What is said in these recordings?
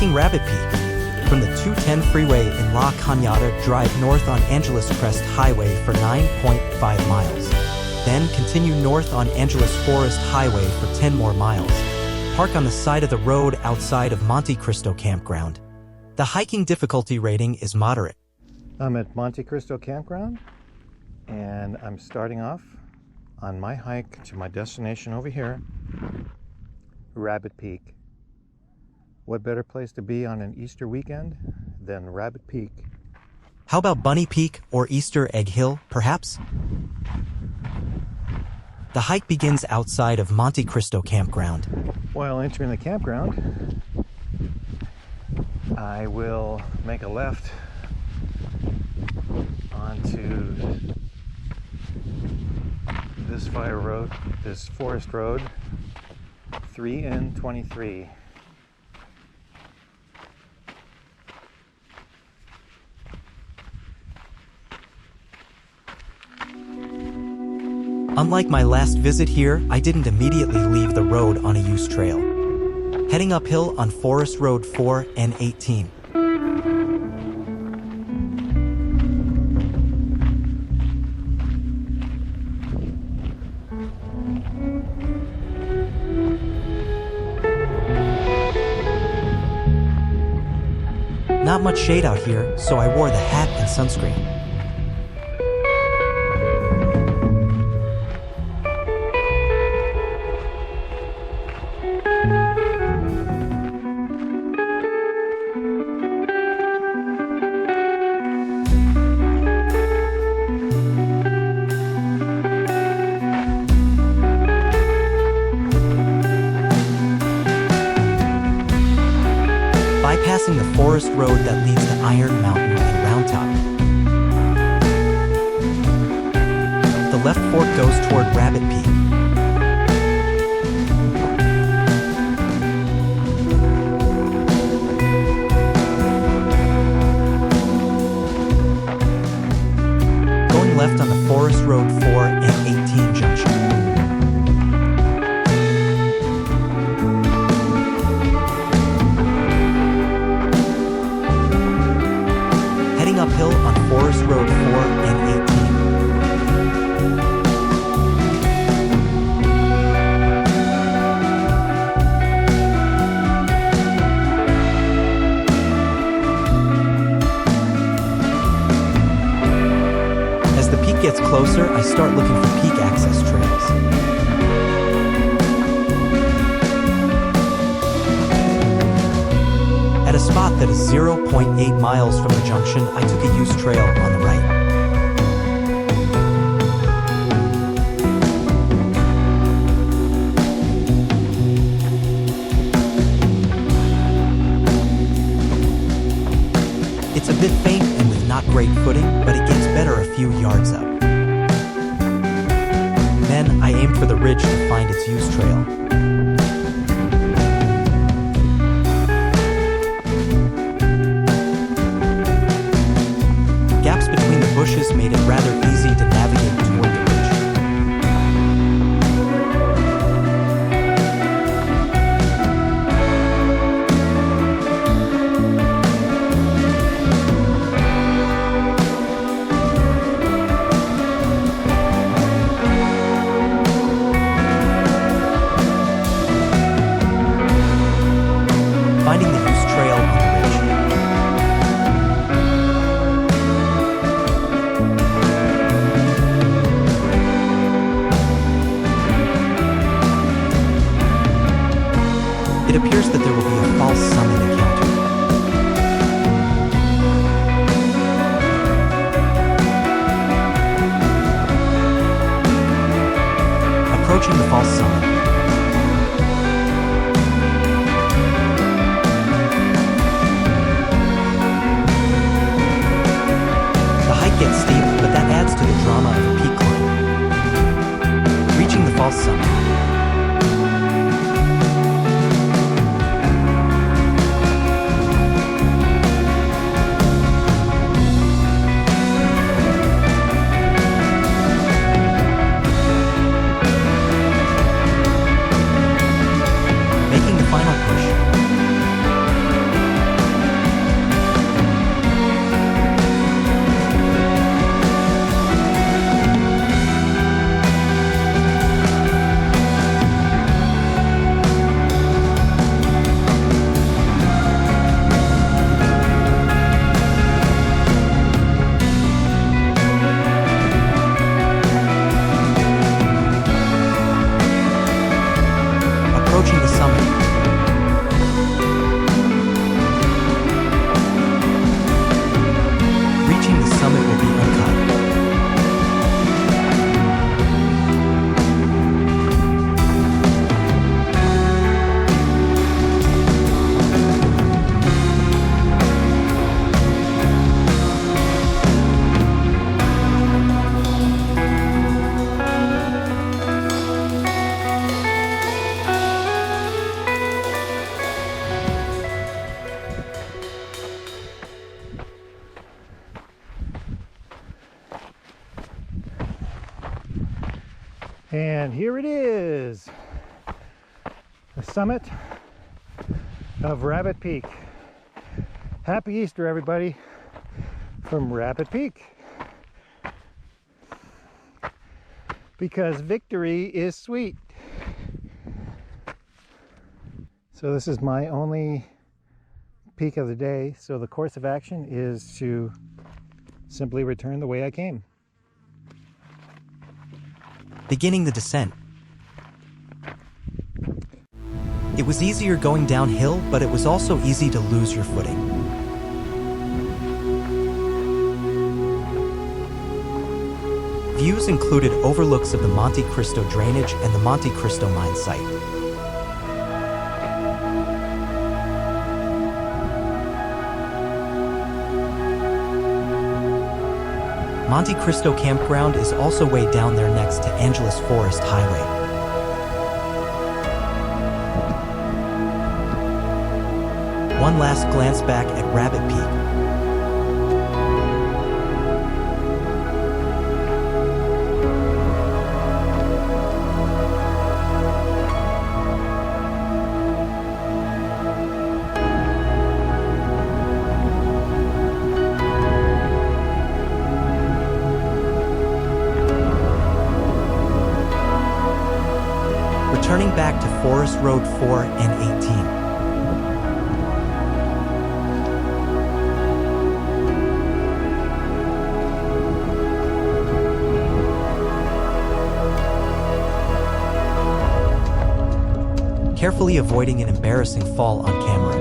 Hiking Rabbit Peak. From the 210 freeway in La Cañada, drive north on Angeles Crest Highway for 9.5 miles. Then continue north on Angeles Forest Highway for 10 more miles. Park on the side of the road outside of Monte Cristo Campground. The hiking difficulty rating is moderate. I'm at Monte Cristo Campground, and I'm starting off on my hike to my destination over here, Rabbit Peak. What better place to be on an Easter weekend than Rabbit Peak? How about Bunny Peak or Easter Egg Hill, perhaps? The hike begins outside of Monte Cristo Campground. While entering the campground, I will make a left onto this forest road, 3N23. Unlike my last visit here, I didn't immediately leave the road on a used trail. Heading uphill on Forest Road 4 and 18. Not much shade out here, so I wore the hat and sunscreen. Bypassing the forest road that leads to Iron Mountain and Round Top. The left fork goes toward Rabbit Peak. Going left on the Forest Road 4 and 18 junction. Uphill on Forest Road 4 and 18. As the peak gets closer, I start looking for peak access trails. At a spot that is 0.8 miles from the junction, I took a used trail on the right. It's a bit faint and with not great footing, but it gets better a few yards up. Then I aimed for the ridge to find its used trail. Bushes made it rather easy to navigate toward the ridge. Finding the used trail on the ridge. It appears that there will be a false summit encounter. Approaching the false summit. The hike gets steep, but that adds to the drama of a peak climb. Reaching the false summit. And here it is, the summit of Rabbit Peak. Happy Easter, everybody, from Rabbit Peak. Because victory is sweet. So this is my only peak of the day, so the course of action is to simply return the way I came. Beginning the descent. It was easier going downhill, but it was also easy to lose your footing. Views included overlooks of the Monte Cristo drainage and the Monte Cristo mine site. Monte Cristo Campground is also way down there next to Angeles Forest Highway. One last glance back at Rabbit Peak. Returning back to Forest Road 4 and 18. Carefully avoiding an embarrassing fall on camera.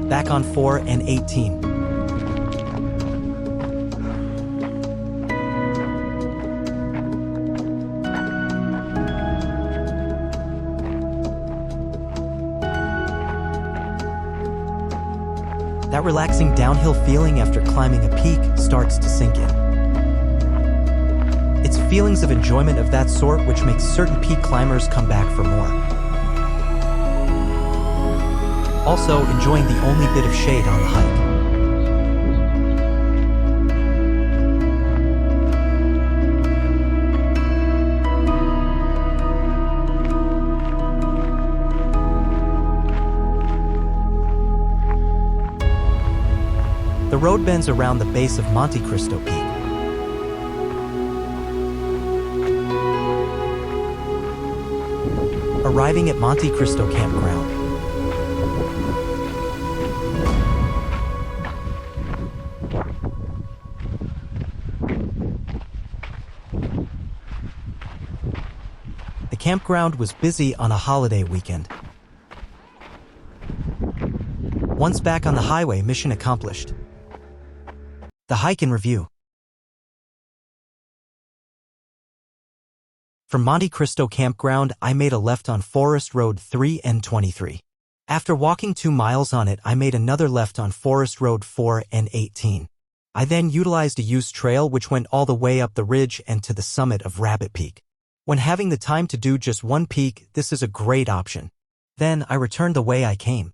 Back on 4 and 18. That relaxing downhill feeling after climbing a peak starts to sink in. It's feelings of enjoyment of that sort which makes certain peak climbers come back for more. Also, enjoying the only bit of shade on the hike. The road bends around the base of Monte Cristo Peak. Arriving at Monte Cristo Campground. The campground was busy on a holiday weekend. Once back on the highway, mission accomplished. The hike in review. From Monte Cristo Campground, I made a left on Forest Road 3 and 23. After walking 2 miles on it, I made another left on Forest Road 4 and 18. I then utilized a used trail which went all the way up the ridge and to the summit of Rabbit Peak. When having the time to do just one peak, this is a great option. Then I returned the way I came.